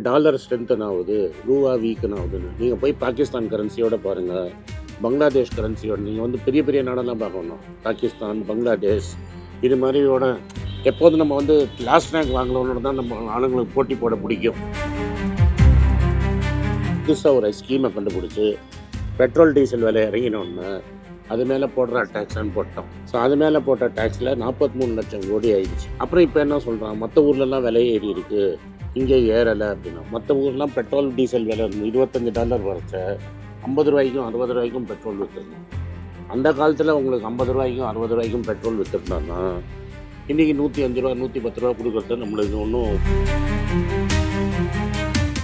Dollar strengthen ஆகுது, ரூபா வீக்கன் ஆகுதுன்னு. நீங்கள் போய் பாகிஸ்தான் கரன்சியோட பாருங்கள், பங்களாதேஷ் கரன்சியோட. நீங்கள் வந்து பெரிய பெரிய நாடெல்லாம் பார்க்கணும், பாகிஸ்தான், பங்களாதேஷ் இது மாதிரியோட. எப்போதும் நம்ம வந்து லாஸ்ட் ரேங்க் வாங்கலன்னு தான் நம்ம ஆளுங்களுக்கு போட்டி போட பிடிக்கும். புதுசாக ஒரு ஸ்கீமை கண்டுபிடிச்சி பெட்ரோல் டீசல் விலை இறங்கினோன்னு அது மேலே போடுற டேக்ஸ்ன்னு போட்டோம். ஸோ அது மேலே போட்ட டேக்ஸில் 43 லட்சம் கோடி ஆயிடுச்சு. அப்புறம் இப்போ என்ன சொல்கிறான், மற்ற ஊர்லலாம் விலை ஏறி இருக்குது, இங்கே ஏறலை அப்படின்னா. மற்ற ஊர்லாம் பெட்ரோல் டீசல் விலை $25 வரைச்ச 50 ரூபாய்க்கும் 60 ரூபாய்க்கும் பெட்ரோல் விற்றுருந்தோம். அந்த காலத்தில் உங்களுக்கு 50 ரூபாய்க்கும் 60 ரூபாய்க்கும் பெட்ரோல் விற்றுருந்தாங்கன்னா இன்றைக்கி 105 ரூபா 110 ரூபா கொடுக்குறது நம்மளுக்கு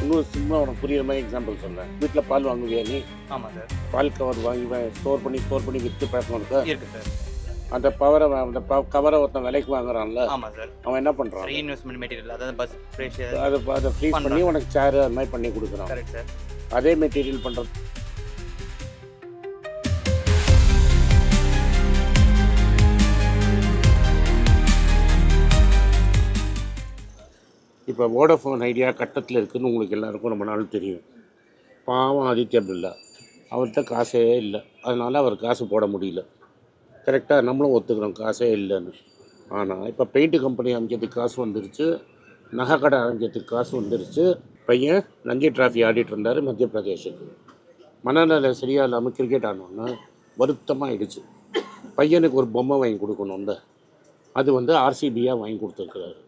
இன்னும் சிம்மா உனக்கு புரியுற மாதிரி எக்ஸாம்பிள் சொன்னேன். வீட்டில் பால் வாங்குவியா நீ? ஆமாம் சார். பால் கவர் வாங்கி ஸ்டோர் பண்ணி விற்று பேசணும் இருக்கு சார். அந்த கவரை ஒருத்தன் விலைக்கு வாங்குறான்ல. ஆமாம் சார். அவன் என்ன பண்ணுறான், ரீஇன்வெஸ்ட்மெண்ட் மெட்டீரியல், அதாவது பஸ் ஃப்ரெஷ் அதை ஃப்ரீஸ் பண்ணி உனக்கு சேர் அது மாதிரி பண்ணி கொடுக்குறான். Correct sir. அதே மெட்டீரியல் பண்ணுறது. இப்போ வோடஃபோன் ஐடியா கட்டத்தில் இருக்குதுன்னு உங்களுக்கு எல்லாருக்கும் ரொம்ப நாள் தெரியும். பாவம் ஆதித்யா பிர்லா, அவர்கிட்ட காசே இல்லை, அதனால் அவர் காசு போட முடியல. கரெக்டாக நம்மளும் ஒத்துக்கிறோம் காசே இல்லைன்னு. ஆனால் இப்போ பெயிண்ட் கம்பெனி அமைக்கிறதுக்கு காசு வந்துருச்சு, நகை கடை அமைக்கிறதுக்கு காசு வந்துருச்சு. பையன் ரஞ்சி டிராஃபி ஆடிட்டு இருந்தார் மத்திய பிரதேஷுக்கு. மனநிலை சரியாக இல்லாமல் கிரிக்கெட் ஆனோன்னா வருத்தமாக ஆயிடுச்சு. பையனுக்கு ஒரு பொம்மை வாங்கி கொடுக்கணும், அது வந்து ஆர்சிபியாக வாங்கி கொடுத்துருக்குறாரு.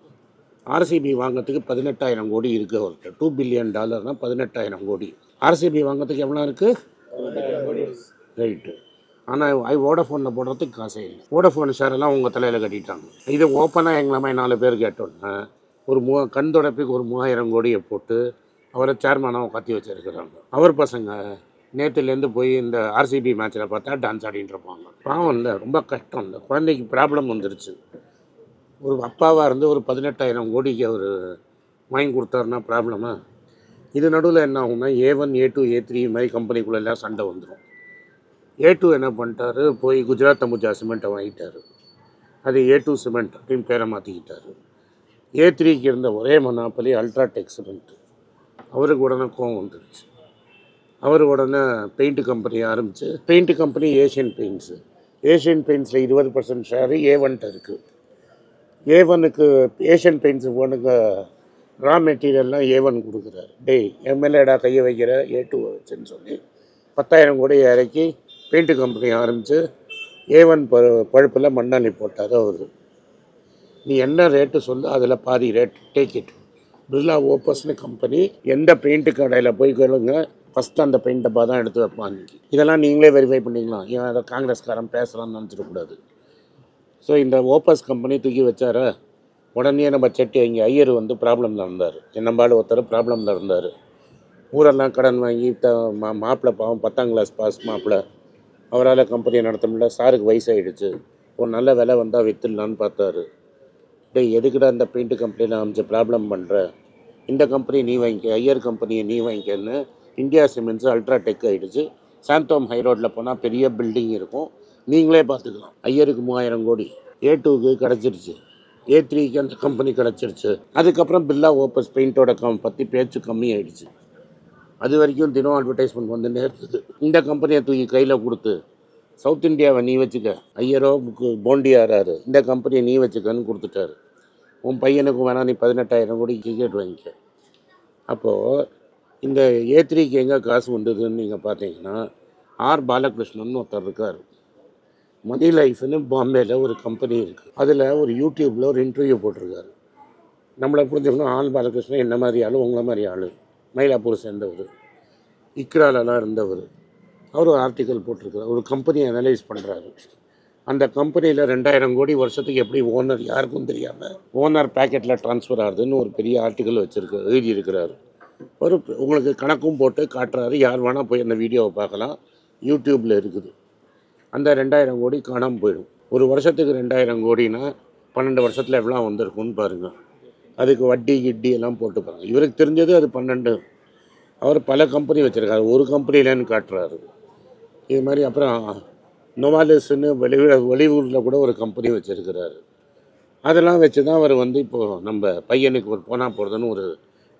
ஆர்சிபி வாங்கிறதுக்கு 18,000 கோடி இருக்குது அவர்கிட்ட. $2 பில்லியன் 18,000 கோடி. ஆர்சிபி வாங்கிறதுக்கு எவ்வளோ இருக்குது? ரைட்டு. ஆனால் வோடஃபோனில் போடுறதுக்கு காசே இல்லை. வோடஃபோன் ஷேரெல்லாம் உங்கள் தலையில் கட்டிட்டாங்க. இது ஓப்பனாக எங்களை மாதிரி 4 பேர் கேட்டோன்னா ஒரு கண் தொடப்புக்கு ஒரு 3,000 கோடியை போட்டு அவரை சேர்மனாக உட்காத்தி வச்சுருக்கிறாங்க. அவர் பசங்க நேற்றுலேருந்து போய் இந்த ஆர்சிபி மேட்ச்சில் பார்த்தா டான்ஸ் ஆடின்னு இருப்பாங்க. பாவம் இல்லை, ரொம்ப கஷ்டம் இல்லை. குழந்தைக்கு ப்ராப்ளம் வந்துருச்சு. ஒரு அப்பாவாக இருந்து ஒரு 18,000 கோடிக்கு அவர் வாங்கி கொடுத்தாருன்னா ப்ராப்ளமா? இது நடுவில் என்ன ஆகும்னா A1, A2, A3 மாதிரி கம்பெனிக்குள்ளெல்லாம் சண்டை வந்துடும். A2 என்ன பண்ணிட்டாரு, போய் குஜராத் அம்புஜா சிமெண்ட்டை வாங்கிட்டார். அது A2 சிமெண்ட் அப்படின்னு பேரை மாற்றிக்கிட்டார். A3க்கு இருந்த ஒரே மனாப்பலி அல்ட்ராடெக் சிமெண்ட். அவருக்கு உடனே கோவம் வந்துடுச்சு. அவர் உடனே பெயிண்ட் கம்பெனி ஆரம்பித்து, paint company Asian paints. Asian பெயிண்ட்ஸில் 20% ஷேரு A1ட்ட இருக்குது. A1க்கு ஏஷியன் பெயிண்ட்ஸு போனுக்கு ரா மெட்டீரியல்லாம் A1 கொடுக்குறாரு. எம்எல்ஏடா கையை வைக்கிற A2 வச்சுன்னு சொல்லி 10,000 கோடி இறக்கி பெயிண்ட்டு கம்பெனி ஆரம்பித்து A1 பழுப்பில் மண்ணாளி போட்டார் அவர். நீ என்ன ரேட்டு சொல்லு, அதில் பாதி ரேட் டேக் இட். பிர்லா ஓப்பஸ்னு கம்பெனி எந்த பெயிண்ட்டு கடையில் போய் கேளுங்க, ஃபஸ்ட்டு அந்த பெயிண்ட் டப்பா தான் எடுத்து வைப்பாங்க. இதெல்லாம் நீங்களே வெரிஃபை பண்ணிக்கலாம். ஏன் அதை காங்கிரஸ்காரன் பேசலாம்னு நினச்சிடக்கூடாது. ஸோ இந்த ஓப்பஸ் கம்பெனி தூக்கி வச்சார உடனே நம்ம செட்டி இங்கே ஐயர் வந்து ப்ராப்ளமில் இருந்தார். என்னம்பாடு ஒருத்தர் ப்ராப்ளமில் இருந்தார். ஊரெல்லாம் கடன் வாங்கி மாப்பிள்ளை பாவம் 10ஆம் கிளாஸ் பாஸ் மாப்பிள்ளை, அவரால் கம்பெனியை நடத்த முடியல. சாருக்கு வயசாகிடுச்சு, ஒரு நல்ல விலை வந்தால் விற்றுலான்னு பார்த்தாரு. எதுக்குடா இந்த பெயிண்ட்டு கம்பெனியில் அமைச்சு ப்ராப்ளம் பண்ணுற, இந்த கம்பெனி நீ வாங்கிக்க, ஐயர் கம்பெனியை நீ வாங்கிக்கன்னு இந்தியா சிமெண்ட்ஸு அல்ட்ராடெக் ஆகிடுச்சு. சாந்தோம் ஹைரோட்டில் போனால் பெரிய பில்டிங் இருக்கும், நீங்களே பார்த்துக்கலாம். ஐயருக்கு 3,000 கோடி, A2க்கு கிடச்சிருச்சு, A3க்கு அந்த கம்பெனி கிடச்சிருச்சு. அதுக்கப்புறம் பிர்லா ஓப்பஸ் பெயிண்ட்டோட பற்றி பேச்சு கம்மியாயிடுச்சு. அது வரைக்கும் தினம் அட்வர்டைஸ்மெண்ட் வந்து நேர்த்துது. இந்த கம்பெனியை தூக்கி கையில் கொடுத்து சவுத் இந்தியாவை நீ வச்சுக்க, ஐயரோ போண்டியாராரு, இந்த கம்பெனியை நீ வச்சுக்கன்னு கொடுத்துட்டாரு. உன் பையனுக்கு வேணால் நீ 18,000 கோடி டிக்கெட் வாங்கிக்க. அப்போது இந்த A3க்கு எங்கே காசு வந்ததுன்னு நீங்கள் பார்த்தீங்கன்னா, ஆர் பாலகிருஷ்ணன் ஒருத்தர் இருக்கார். மணி லைஃப்னு பாம்பேயில் ஒரு கம்பெனி இருக்குது. அதில் ஒரு யூடியூப்பில் ஒரு இன்டர்வியூ போட்டிருக்காரு. நம்மளை புரிஞ்சுக்கணும், ஆல் பாலகிருஷ்ணன் என்ன மாதிரி ஆள், உங்களை மாதிரி ஆள், மயிலாப்பூர் சேர்ந்தவர், இக்ராலெலாம் இருந்தவர். அவர் ஒரு ஆர்டிக்கல் போட்டிருக்காரு, ஒரு கம்பெனியை அனலைஸ் பண்ணுறாரு. அந்த கம்பெனியில் 2,000 கோடி வருஷத்துக்கு எப்படி ஓனர் யாருக்கும் தெரியாமல் ஓனர் பேக்கெட்டில் ட்ரான்ஸ்ஃபர் ஆகுதுன்னு ஒரு பெரிய ஆர்டிக்கல் எழுதியிருக்கிறாரு. ஒரு உங்களுக்கு கணக்கும் போட்டு காட்டுறாரு. யார் வேணால் போய் அந்த வீடியோவை பார்க்கலாம், யூடியூப்பில் இருக்குது. அந்த 2,000 கோடி காணாமல் போயிடும். ஒரு வருஷத்துக்கு 2,000 கோடினா 12 வருஷத்தில் எவ்வளோ வந்திருக்குன்னு பாருங்கள். அதுக்கு வட்டி கிட்டி எல்லாம் போட்டுப்பாங்க. இவருக்கு தெரிஞ்சது அது 12. அவர் பல கம்பெனி வச்சுருக்காரு, ஒரு கம்பெனிலன்னு காட்டுறாரு. இது மாதிரி அப்புறம் நொவாலிஸ்ன்னு வெளியூரில் கூட ஒரு கம்பெனி வச்சுருக்கிறாரு. அதெல்லாம் வச்சு தான் அவர் வந்து இப்போது நம்ம பையனுக்கு ஒரு போனால் போகிறதுன்னு ஒரு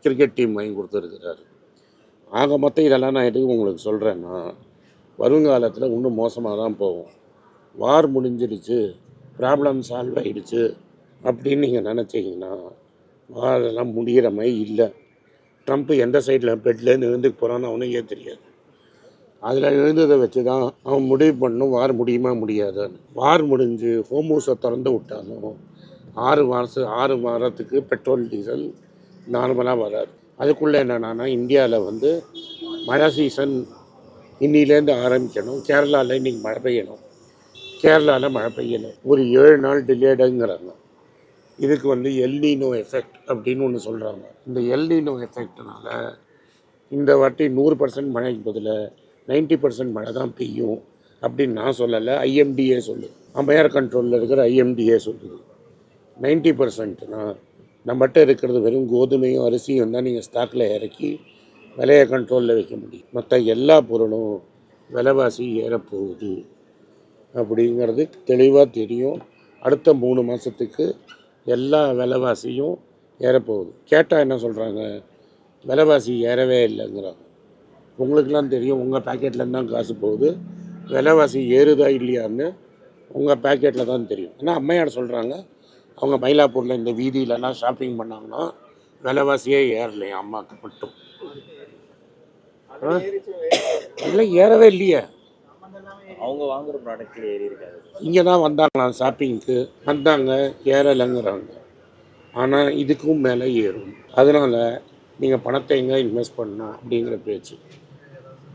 கிரிக்கெட் டீம் வாங்கி கொடுத்துருக்கிறாரு. ஆக மொத்தம் இதெல்லாம் நான் எதுக்கு உங்களுக்கு சொல்கிறேன்னா, வருங்காலத்தில் இன்னும் மோசமாக தான் போகும். வார் முடிஞ்சிடுச்சு, ப்ராப்ளம் சால்வ் ஆகிடுச்சு அப்படின்னு நீங்கள் நினச்சிங்கன்னா வாரெல்லாம் முடிகிற மாதிரி இல்லை. ட்ரம்ப் எந்த சைடில் பெட்லேருந்து எழுந்துக்கு போகிறான்னு அவனுக்கே தெரியாது. அதில் எழுந்ததை வச்சு தான் அவன் முடிவு பண்ணணும் வார் முடியுமா முடியாதான்னு. வார் முடிஞ்சு ஹோமூஸை திறந்து விட்டாலும் 6 வாரத்துக்கு பெட்ரோல் டீசல் நார்மலாக வராது. அதுக்குள்ளே என்னென்னா இந்தியாவில் மழை சீசன் இன்னிலேருந்து ஆரம்பிக்கணும். கேரளாவில் இன்றைக்கி மழை பெய்யணும், கேரளாவில் மழை பெய்யலை. ஒரு 7 நாள் டிலேடுங்கிறாங்க. இதுக்கு எல்னினோ எஃபெக்ட் அப்படின்னு ஒன்று சொல்கிறாங்க. இந்த எல்னினோ எஃபெக்ட்னால இந்த வாட்டி 100% மழைக்கு பதில் 90% மழை தான் பெய்யும் அப்படின்னு நான் சொல்லலை, ஐஎம்டிஏ சொல்லுது. அம்மையார் கண்ட்ரோலில் இருக்கிற ஐஎம்டிஏ சொல்லுது. 90%னா நம்மகிட்ட இருக்கிறது வெறும் கோதுமையும் அரிசியும் தான் நீங்கள் ஸ்டாக்கில் இறக்கி விலையை கண்ட்ரோலில் வைக்க முடியும். மற்ற எல்லா பொருளும் விலைவாசி ஏறப்போகுது அப்படிங்கிறது தெளிவாக தெரியும். அடுத்த 3 மாதத்துக்கு எல்லா விலைவாசியும் ஏறப்போகுது. கேட்டால் என்ன சொல்கிறாங்க, விலைவாசி ஏறவே இல்லைங்கிறாங்க. உங்களுக்கெல்லாம் தெரியும், உங்கள் பேக்கெட்லேருந்து தான் காசு போகுது. விலைவாசி ஏறுதா இல்லையான்னு உங்கள் பேக்கெட்டில் தான் தெரியும். ஆனால் அம்மையார் சொல்கிறாங்க, அவங்க மயிலாப்பூரில் இந்த வீதியிலலாம் ஷாப்பிங் பண்ணாங்கன்னா விலைவாசியே ஏறலையா அம்மாவுக்கு மட்டும். இல்லை ஏறவே இல்லையே. அவங்க வாங்குற ப்ராடக்ட்ல ஏறி இருக்காது. இங்கே தான் வந்தாங்களாம் ஷாப்பிங்க்கு, வந்தாங்க ஏறலைங்கிறாங்க. ஆனால் இதுக்கும் மேலே ஏறும். அதனால் நீங்கள் பணத்தை எங்கே இன்வெஸ்ட் பண்ணணும் அப்படிங்கிற பேச்சு.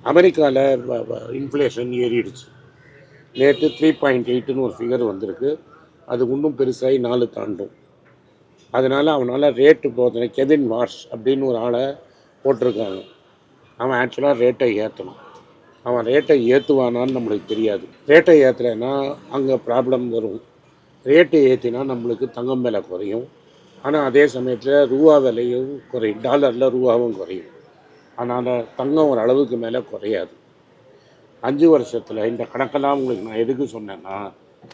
அமெரிக்காவில் இன்ஃப்ளேஷன் ஏறிடுச்சு. நேற்று 3.8ன்னு ஒரு ஃபிகர் வந்திருக்கு. அது இன்னும் பெருசாகி 4 தாண்டும். அதனால் அவனால் ரேட்டு போதும். கெவின் வார்ஷ் அப்படின்னு ஒரு ஆளை போட்டிருக்காங்க. அவன் ஆக்சுவலாக ரேட்டை ஏற்றணும். அவன் ரேட்டை ஏற்றுவானான்னு நம்மளுக்கு தெரியாது. ரேட்டை ஏற்றலைன்னா அங்கே ப்ராப்ளம் வரும். ரேட்டை ஏற்றினா நம்மளுக்கு தங்கம் விலை குறையும். ஆனால் அதே சமயத்தில் ரூபா விலையும் குறையும், டாலரில் ரூபாவும் குறையும். அதனால் தங்கம் ஒரு அளவுக்கு மேலே குறையாது. 5 வருஷத்தில் இந்த கணக்கெல்லாம் உங்களுக்கு நான் எதுக்கு சொன்னேன்னா,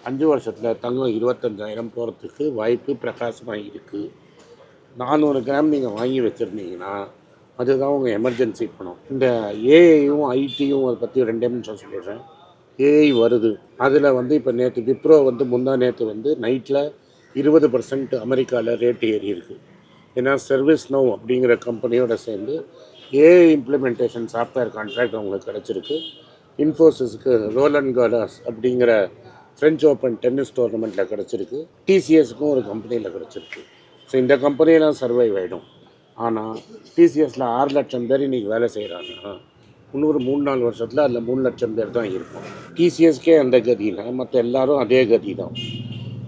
5 வருஷத்தில் தங்கம் 25,000 போகிறதுக்கு வாய்ப்பு பிரகாசமாக இருக்குது. 400 கிராம் நீங்கள் வாங்கி வச்சுருந்தீங்கன்னா அதுதான் உங்கள் எமர்ஜென்சி பணம். இந்த ஏஐயும் ஐடியும் அதை பற்றி 2 நிமிஷம் சொல்லிடுறேன். ஏஐ வருது. அதில் இப்போ நேற்று விப்ரோ முந்தா நேற்று நைட்டில் 20% அமெரிக்காவில் ரேட்டு ஏறி இருக்குது. ஏன்னா சர்வீஸ் நவ் அப்படிங்கிற கம்பெனியோட சேர்ந்து ஏஐ இம்ப்ளிமெண்டேஷன் சாஃப்ட்வேர் கான்ட்ராக்ட் அவங்களுக்கு கிடச்சிருக்கு. இன்ஃபோசிஸ்க்கு ரோலண்ட் கார்லஸ் அப்படிங்கிற ஃப்ரெஞ்ச் ஓப்பன் டென்னிஸ் டோர்னமெண்ட்டில் கிடச்சிருக்கு. டிசிஎஸ்க்கும் ஒரு கம்பெனியில் கிடச்சிருக்கு. ஸோ இந்த கம்பெனியெல்லாம் சர்வைவ் ஆகிடும். ஆனால் டிசிஎஸில் 6 லட்சம் பேர் இன்றைக்கி வேலை செய்கிறாங்கன்னா இன்னொரு 3-4 வருஷத்தில் அதில் 3 லட்சம் பேர் தான் இருக்கும். டிசிஎஸ்கே அந்த கதினா மற்ற எல்லோரும் அதே கதி தான்.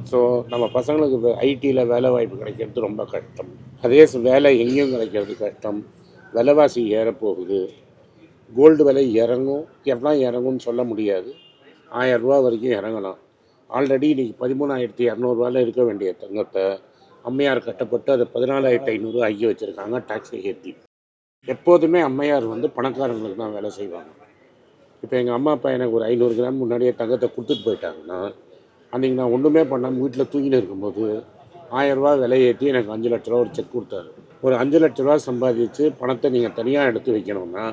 ஸோ நம்ம பசங்களுக்கு ஐடியில் வேலை வாய்ப்பு கிடைக்கிறது ரொம்ப கஷ்டம். அதே வேலை எங்கேயும் கிடைக்கிறது கஷ்டம். விலைவாசி ஏறப்போகுது. கோல்டு விலை இறங்கும், எவ்வளோ இறங்கும்னு சொல்ல முடியாது. 1000 ரூபா வரைக்கும் இறங்கலாம். ஆல்ரெடி இன்றைக்கி 13,200 இருக்க வேண்டிய தங்கத்தை அம்மையார் கட்டப்பட்டு அதை 14,500 ஆக்கி வச்சுருக்காங்க டாக்ஸை ஏற்றி. எப்போதுமே அம்மையார் பணக்காரங்களுக்கு தான் வேலை செய்வாங்க. இப்போ எங்கள் அம்மா அப்பா எனக்கு ஒரு 500 கிராம் முன்னாடியே தங்கத்தை கொடுத்துட்டு போயிட்டாங்கன்னா, அன்றைக்கி நான் ஒன்றுமே பண்ணாமல் வீட்டில் தூங்கிட்டு இருக்கும்போது 1000 ரூபா விலை ஏற்றி எனக்கு 5 லட்ச ரூபா ஒரு செக் கொடுத்தாரு. ஒரு 5 லட்ச ரூபா சம்பாதிச்சு பணத்தை நீங்கள் தனியாக எடுத்து வைக்கணும்னா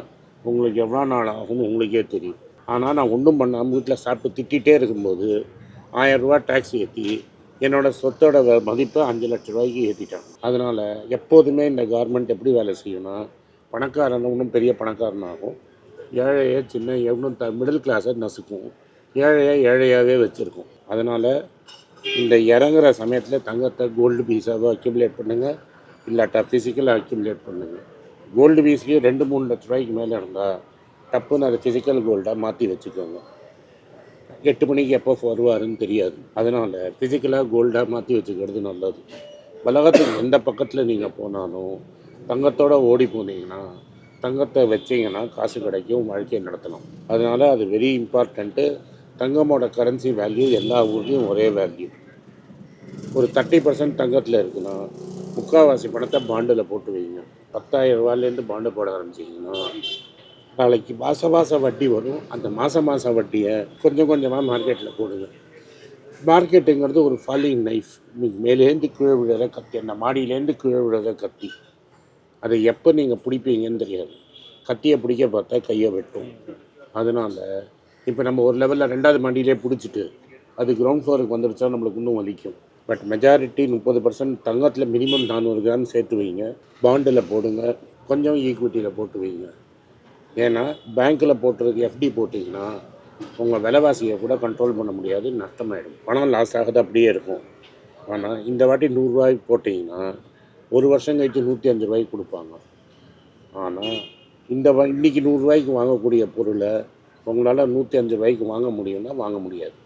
உங்களுக்கு எவ்வளோ நாள் ஆகும்னு உங்களுக்கே தெரியும். ஆனால் நான் ஒன்றும் பண்ணாமல் வீட்டில் சாப்பிட்டு திட்டிகிட்டே இருக்கும்போது 1000 ரூபா டேக்ஸ் ஏற்றி என்னோடய சொத்தோட மதிப்பை 5 லட்ச ரூபாய்க்கு ஏற்றிட்டாங்க. அதனால் எப்போதுமே இந்த கவர்மெண்ட் எப்படி வேலை செய்யணும்னா, பணக்காரன் இன்னும் பெரிய பணக்காரனாகும், ஏழையை சின்ன எவ்வளோ மிடில் கிளாஸை நசுக்கும், ஏழையை ஏழையாகவே வச்சுருக்கும். அதனால் இந்த இறங்குற சமயத்தில் தங்கத்தை கோல்டு பீஸாக அக்யூமுலேட் பண்ணுங்கள், இல்லாட்டா ஃபிசிக்கலாக அக்யூமுலேட் பண்ணுங்கள். கோல்டு பீஸுக்கு 2-3 லட்ச ரூபாய்க்கு மேலே இருந்தால் டப்புன்னு அதை ஃபிசிக்கல் கோல்டாக மாற்றி வச்சுக்கோங்க. 8 மணிக்கு எப்போ வருவாருன்னு தெரியாது. அதனால் ஃபிசிக்கலாக கோல்டாக மாற்றி வச்சுக்கிறது நல்லது. உலகத்துக்கு எந்த பக்கத்தில் நீங்கள் போனாலும் தங்கத்தோடு ஓடி போனீங்கன்னா, தங்கத்தை வச்சிங்கன்னா காசு கிடைக்கும், வாழ்க்கையை நடத்தலாம். அதனால் அது வெரி இம்பார்ட்டண்ட்டு. தங்கமோட கரன்சி வேல்யூ எல்லா ஊர்லேயும் ஒரே வேல்யூ. ஒரு 30% தங்கத்தில் இருக்குன்னா 3/4 பணத்தை பாண்டில் போட்டு வைங்க. 10,000 ரூபாயிலேருந்து பாண்டு போட ஆரம்பிச்சிங்கன்னா நாளைக்கு மாத வட்டி வரும். அந்த மாத வட்டியை கொஞ்சம் கொஞ்சமாக மார்க்கெட்டில் போடுங்க. மார்க்கெட்டுங்கிறது ஒரு ஃபாலிங் நைஃப். இன்னைக்கு மேலேருந்து கீழே விழுற கத்தி, அந்த மாடியிலேருந்து கீழே விழுற கத்தி. அதை எப்போ நீங்கள் பிடிப்பீங்கன்னு தெரியாது. கத்தியை பிடிக்க பார்த்தா கையை வெட்டும். அதனால் இப்போ நம்ம ஒரு லெவலில் 2வது மாடியிலே பிடிச்சிட்டு அது கிரவுண்ட் ஃப்ளோருக்கு வந்துருச்சா நம்மளுக்கு இன்னும் வலிக்கும். பட் மெஜாரிட்டி 30% தங்கத்தில் மினிமம் 400 கிராம் சேர்த்து வைங்க, பாண்டில் போடுங்க, கொஞ்சம் ஈக்விட்டியில் போட்டு வைங்க. ஏன்னா பேங்க்கில் போட்டுறது எஃப்டி போட்டிங்கன்னா உங்கள் விலைவாசியை கூட கண்ட்ரோல் பண்ண முடியாது, நஷ்டமாயிடும். பணம் லாஸ் ஆகுது அப்படியே இருக்கும். ஆனால் இந்த வாட்டி 100 ரூபாய்க்கு போட்டிங்கன்னா 1 வருஷம் கழிச்சு 105 ரூபாய்க்கு கொடுப்பாங்க. ஆனால் இன்றைக்கி 100 ரூபாய்க்கு வாங்கக்கூடிய பொருளை உங்களால் 105 ரூபாய்க்கு வாங்க முடியும்னா வாங்க முடியாது.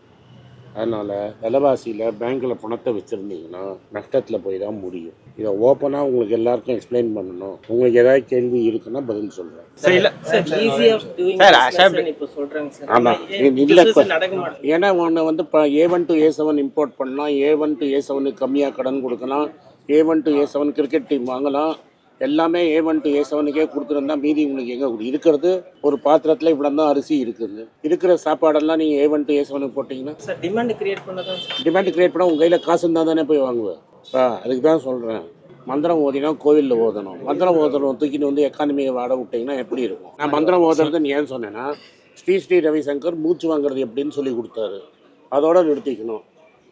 அதனால் விலைவாசியில் பேங்க்கில் பணத்தை வச்சுருந்தீங்கன்னா நஷ்டத்தில் போய் தான் முடியும். இதை ஓப்பனாக உங்களுக்கு எல்லாருக்கும் எக்ஸ்பிளைன் பண்ணணும். உங்களுக்கு ஏதாவது கேள்வி இருக்குன்னா பதில் சொல்கிறேன். ஆமாம் இல்லை, ஏன்னா ஒன்று வந்து இப்போ A1 to A7 இம்போர்ட் பண்ணலாம், A1 to A7 கம்மியாக கடன் கொடுக்கலாம், A1 to A7 cricket team வாங்கலாம், எல்லாமே A1 to A7க்கே கொடுத்துருந்தா மீதி உங்களுக்கு எங்கே இருக்கிறது? ஒரு பாத்திரத்தில் இவ்வளோ தான் அரிசி இருக்குது. இருக்கிற சாப்பாடெல்லாம் நீங்கள் A1 to A7 போட்டிங்கன்னா டிமாண்ட் கிரியேட் பண்ண உங்கள் கையில் காசு இருந்தால் தானே போய் வாங்குவேன். அதுக்கு தான் சொல்கிறேன், மந்திரம் ஓதினா கோவிலில் ஓதணும். மந்திரம் ஓதணும் தூக்கிட்டு வந்து எக்கானமியை வாட விட்டிங்கன்னா எப்படி இருக்கும்? நான் மந்திரம் ஓதுறதுன்னு ஏன் சொன்னேன்னா, ஸ்ரீ ரவிசங்கர் மூச்சு வாங்குறது எப்படின்னு சொல்லி கொடுத்தாரு. அதோட நிறுத்திக்கணும்.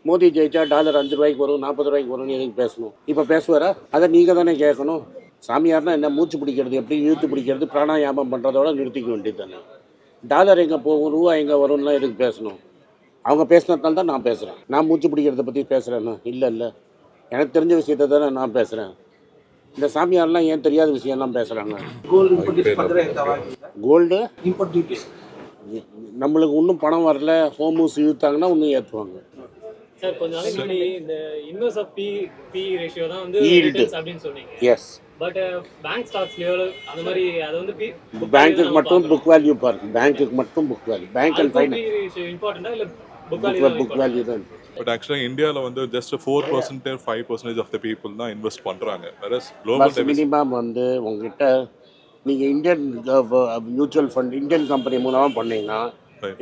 மோடி ஜெயிச்சா டாலர் 5 ரூபாய்க்கு வரும், 40 ரூபாய்க்கு வரும்னு எதுக்கு பேசணும்? இப்போ பேசுவாரா? அதை நீங்கள் தானே கேட்கணும். சாமியார்னா என்ன, மூச்சு பிடிக்கிறது எப்படி, இழுத்து பிடிக்கிறது, பிராணாயாமம் பண்ணுறதோட நிறுத்திக்க வேண்டியது தானே. டாலர் எங்கே போகும், ரூபா எங்கே வரும்லாம் எதுக்கு பேசணும்? அவங்க பேசினதுனால தான் நான் பேசுகிறேன். நான் மூச்சு பிடிக்கிறத பற்றி பேசுகிறேன்னா இல்லை, எனக்கு தெரிஞ்ச விஷயத்த தானே நான் பேசுகிறேன். இந்த சாமியார்லாம் ஏன் தெரியாத விஷயம்லாம் பேசுகிறாங்க? கோல்டு நம்மளுக்கு இன்னும் பணம் வரல, ஹோமூஸ் இழுத்தாங்கன்னா இன்னும் ஏற்றுவாங்க. சார் கொஞ்ச நாளைக்கு முன்னாடி இந்த இன்வெர்ஸ் ஆஃப் பி ரேஷியோ தான் வந்து ரிட்டர்ன்ஸ் அப்படினு சொன்னீங்க. எஸ். பட் பேங்க் ஸ்டாக்ஸ்லயோ அந்த மாதிரி அது வந்து பேங்க்குக்கு மட்டும் புக் வேல்யூ பாருங்க. பேங்க்குக்கு மட்டும் book value. Bank and finance P ratio இம்பார்ட்டன்ட்டா இல்ல புக் வேல்யூ தான். பட் ஆக்சுவலா இந்தியால வந்து ஜஸ்ட் 4% 5% ஆஃப் தி பீப்புள் தான் இன்வெஸ்ட் பண்றாங்க. வேறஸ் குளோபல் மினிமம் வந்து உங்ககிட்ட நீங்க Indian mutual fund Indian company மூலமா பண்ணீங்கன்னா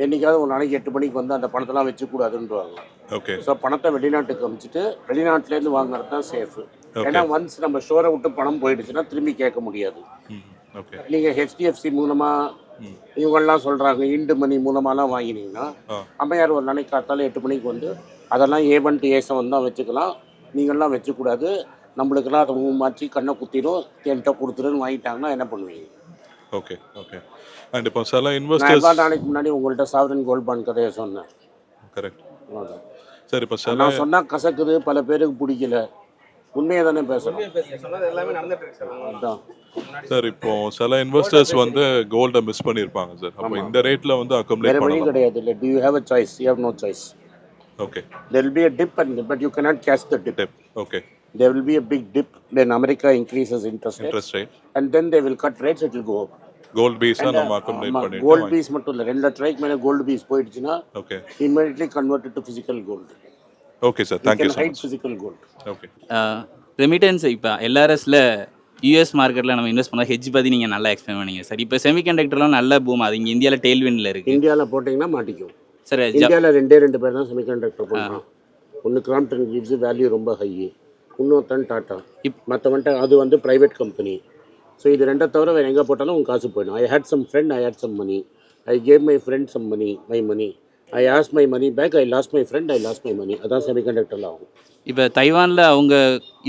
என்னைக்காவது ஒரு நாளைக்கு 8 மணிக்கு வந்து அந்த பணத்தெல்லாம் வச்சுக்கூடாதுன்றாங்க. ஓகே. ஸோ பணத்தை வெளிநாட்டுக்கு அனுப்பிச்சிட்டு வெளிநாட்டிலேருந்து வாங்குறது தான் சேஃபு. ஏன்னா ஒன்ஸ் நம்ம ஸ்டோரை விட்டு பணம் போயிடுச்சுன்னா திரும்பி கேட்க முடியாது. நீங்கள் HDFC மூலமாக இவங்கெல்லாம் சொல்கிறாங்க இண்டு மணி மூலமாலாம் வாங்கினீங்கன்னா அம்மையார் ஒரு நாளைக்கு காத்தால 8 மணிக்கு வந்து அதெல்லாம் A1 to A7 தான் வச்சுக்கலாம், நீங்கள்லாம் வச்சுக்கூடாது, நம்மளுக்கெல்லாம் அதை மாற்றி கண்ணை குத்திடும், என்கிட்ட கொடுத்துருன்னு வாங்கிட்டாங்கன்னா என்ன பண்ணுவீங்க? ஓகே. அண்ட் இப்போ சில இன்வெஸ்டர்ஸ் நாளைக்கு முன்னாடி உங்கள்கிட்ட சாவரன் கோல்ட் பாண்ட் கதையை சொன்னேன். கரெக்ட். சரி, இப்போ சில நான் சொன்னால் கசக்குது, பல பேருக்கு பிடிக்கல, உண்மையை தானே பேசுகிறோம். சார் இப்போ சில இன்வெஸ்டர்ஸ் வந்து கோல்டை மிஸ் பண்ணியிருப்பாங்க சார். அப்போ இந்த ரேட்டில் வந்து அக்கம்ப்ளீட் பண்ணலாம் கிடையாது. இல்லை, do you have a choice? You have no choice. Okay. There will be a dip, but you cannot catch the dip. Okay. There will be a big dip, then America increases interest rate, and then they will cut rates, it will go up. Gold bees நம்ம அக்கம்ப்ளீட் பண்ணிட்டோம். Gold bees மட்டும் இல்லை, 2 லட்சம் மேலே gold bees போயிடுச்சுன்னா okay, immediately converted to physical gold. Okay sir, thank you so much. Physical gold. Okay. Remittance இப்போ LRSல US மார்க்கெட்டில் நம்ம இன்வெஸ்ட் பண்ணால் ஹெட்ஜ் பற்றி நீங்கள் நல்லா எக்ஸ்பிளைன் பண்ணீங்க சார். இப்போ செமிகண்டக்டர்லாம் நல்ல பூம், அது இங்கே இந்தியாவில் டெய்ல்விண்டில் இருக்குது. இந்தியாவில் போட்டிங்கன்னா மாட்டிக்கும் சார். இந்தியாவில் 2 பேர் தான் செமிகண்டக்டர் பண்ணுறான். ஒன்று கிராம்ப்டன் கிவ்ஸ், வேல்யூ ரொம்ப ஹை, இன்னொருத்தன் டாட்டா. மற்றவன்ட்ட அது வந்து ப்ரைவேட் கம்பெனி. ஸோ இது 2 தவிர வேறு எங்கே போட்டாலும் உங்கள் காசு போயிடும். I had some friend, I had some money, I gave my friend some money, my money, I ask my money back, I lost my friend, I lost my money. அதான் செமிகண்டக்டரில் ஆகும். இப்போ தைவானில் அவங்க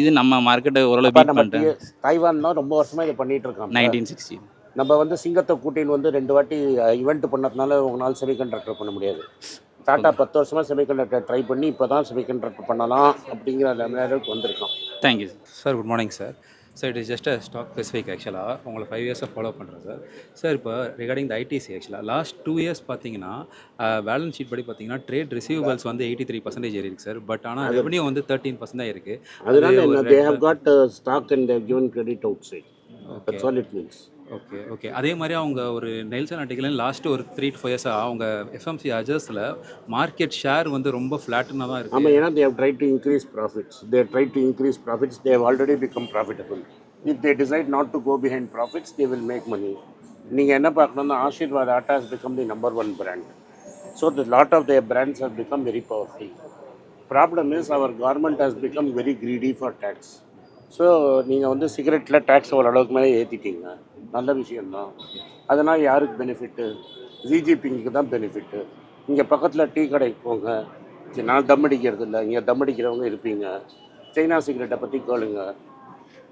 இது நம்ம மார்க்கெட்டை ஓரளவு பீட் பண்ணிட்டாங்க. தைவான்னா ரொம்ப வருஷமாக இதை பண்ணிகிட்டு இருக்காங்க. 1960 நம்ம வந்து சிங்கத்தை கூட்டின்னு வந்து 2 வாட்டி ஈவெண்ட் பண்ணதுனால உங்களால் செமிகண்டக்டர் பண்ண முடியாது. டாட்டா 10 வருஷமாக செமிகண்டக்டர் ட்ரை பண்ணி இப்போ தான் செமிகண்டக்டர் பண்ணலாம் அப்படிங்கிற லெவலுக்கு வந்திருக்கோம். Thank you sir. Good morning sir. Sir it is just a stock specific. ஆக்சுவலாக உங்களை 5 இயர்ஸாக ஃபாலோ பண்ணுறேன் சார். சார் இப்போ ரிகார்டிங் த ITC ஆக்சுவலாக லாஸ்ட் 2 இயர்ஸ் பார்த்தீங்கன்னா பேலன்ஸ் ஷீட் படி பார்த்தீங்கன்னா ட்ரேட் ரிசீவபிள்ஸ் வந்து 83% இருக்குது சார். பட் ஆனால் ரெவன்யூ வந்து 13% தான் இருக்குது. அதனால they have got stock and they have given credit outside. That's all it means. Okay. அதே மாதிரி அவங்க ஒரு நெல்சன் ஆர்டிக்கல் லாஸ்ட்டு ஒரு 3 to 4 இயர்ஸாக அவங்க FMC அஜர்ஸில் மார்க்கெட் ஷேர் வந்து ரொம்ப ஃப்ளாட்டுனாக தான் இருக்குது. ஆமாம், ஏன்னா they have tried to increase profits. They have tried to increase profits. They have already become profitable. If they decide not to go behind profits, they will make money. நீங்கள் என்ன பார்க்கணும்னா Aashirvaad atta has become the number 1 brand. So the lot of their brands have become very powerful. Problem is our government has become very greedy for tax. So நீங்கள் வந்து சிகரெட்டில் tax ஓரளவுக்கு மேலே ஏற்றிட்டீங்க, நல்ல விஷயந்தான். அதனால் யாருக்கு பெனிஃபிட்டு? ஜிஜிபிக்கு தான் பெனிஃபிட்டு. இங்கே பக்கத்தில் டீ கடைக்கு போங்க, சரி நான் தம் அடிக்கிறது இல்லை, இங்கே தம் அடிக்கிறவங்க இருப்பீங்க, சைனா சிகரெட்டை பற்றி கேளுங்க.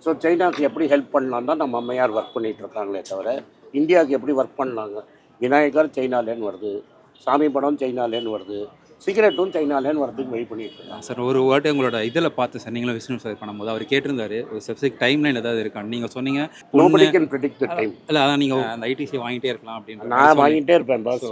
ஸோ சைனாவுக்கு எப்படி ஹெல்ப் பண்ணலாம் தான் நம்ம அம்மையார் ஒர்க் பண்ணிகிட்டு இருக்காங்களே தவிர இந்தியாவுக்கு எப்படி ஒர்க் பண்ணாங்க? விநாயகர் சைனாலேன்னு வருது, சாமி படம் சைனாலேன்னு வருது, சிகரெட்டும் சைனாலேன்னு வரதுக்கு வெயிட் பண்ணிட்டு இருக்காங்க. சார் ஒரு வாட்டி உங்களோட இதில் பார்த்து சார் நீங்களும் விஷ்ணு சார் பண்ணும்போது அவர் கேட்டிருந்தாரு ஒரு ஸ்பெசிஃபிக் டைம் லைன் ஏதாவது இருக்கான்னு. நீங்கள் சொன்னீங்க Nobody can predict the time. இல்லை அதான் நீங்கள் அந்த ஐடிசி வாங்கிட்டே இருக்கலாம் அப்படின்னு நான் வாங்கிட்டே இருப்பேன் பாஸ்.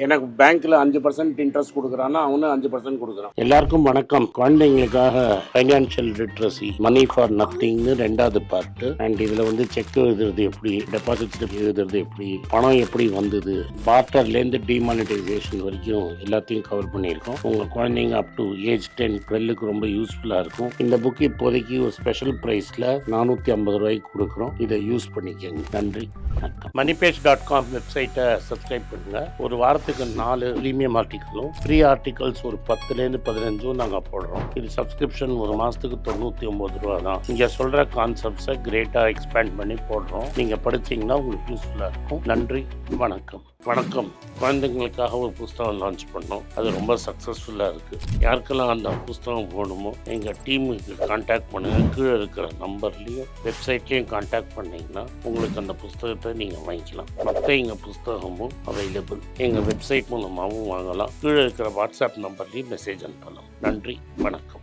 எனக்கு பேங்க்ல 5% இன்ட்ரெஸ்ட் கொடுக்குறான்னா அவனும் 5% கொடுக்குறான். எல்லாருக்கும் வணக்கம். குழந்தைங்களுக்காக ஃபைனான்ஷியல் லிட்ரஸி மணி ஃபார் நத்திங்னு 2வது பார்ட்டு. அண்ட் இதில் வந்து செக் எழுதுறது எப்படி, டெபாசிட் ஸ்லிப் எழுதுறது எப்படி, பணம் எப்படி வந்தது, பார்ட்டர்லேருந்து டிமானிட்டைசேஷன் வரைக்கும் எல்லாத்தையும் கவர் பண்ணியிருக்கோம். உங்கள் குழந்தைங்க அப் டு ஏஜ் 10-12க்கு ரொம்ப யூஸ்ஃபுல்லாக இருக்கும். இந்த புக் இப்போதைக்கு ஒரு ஸ்பெஷல் ப்ரைஸில் 450 ரூபாய்க்கு கொடுக்குறோம். இதை யூஸ் பண்ணிக்கங்க. நன்றி, வணக்கம். moneypage.com வெப்சைட்டை சப்ஸ்கிரைப் பண்ணுங்கள். ஒரு வாரத்துக்கு 4 ப்ரீமியம் ஆர்டிக்கலும் ஃப்ரீ ஆர்டிகல்ஸ் ஒரு 10லேருந்து 15 நாங்கள் போடுறோம். இது சப்ஸ்கிரிப்ஷன் ஒரு மாதத்துக்கு 99 ரூபா தான். இங்கே சொல்கிற கான்செப்ட்ஸை கிரேட்டாக எக்ஸ்பேண்ட் பண்ணி போடுறோம். நீங்கள் படிச்சிங்கன்னா உங்களுக்கு யூஸ்ஃபுல்லாக இருக்கும். நன்றி, வணக்கம். வணக்கம். குழந்தைங்களுக்காக ஒரு புஸ்தகம் லான்ச் பண்ணோம். அது ரொம்ப சக்ஸஸ்ஃபுல்லாக இருக்குது. யாருக்கெல்லாம் அந்த புஸ்தகம் போகணுமோ எங்கள் டீமுக்கு கான்டாக்ட் பண்ணுங்கள். கீழே இருக்கிற நம்பர்லேயும் வெப்சைட்லேயும் கான்டாக்ட் பண்ணிங்கன்னா உங்களுக்கு அந்த புஸ்தகத்தை நீங்கள் வாங்கிக்கலாம். மற்ற எங்கள் புஸ்தகமும் அவைலபிள் எங்கள் வெப்சைட் மூலமாகவும் வாங்கலாம். கீழே இருக்கிற வாட்ஸ்அப் நம்பர்லேயும் மெசேஜ் அனுப்பலாம். நன்றி, வணக்கம்.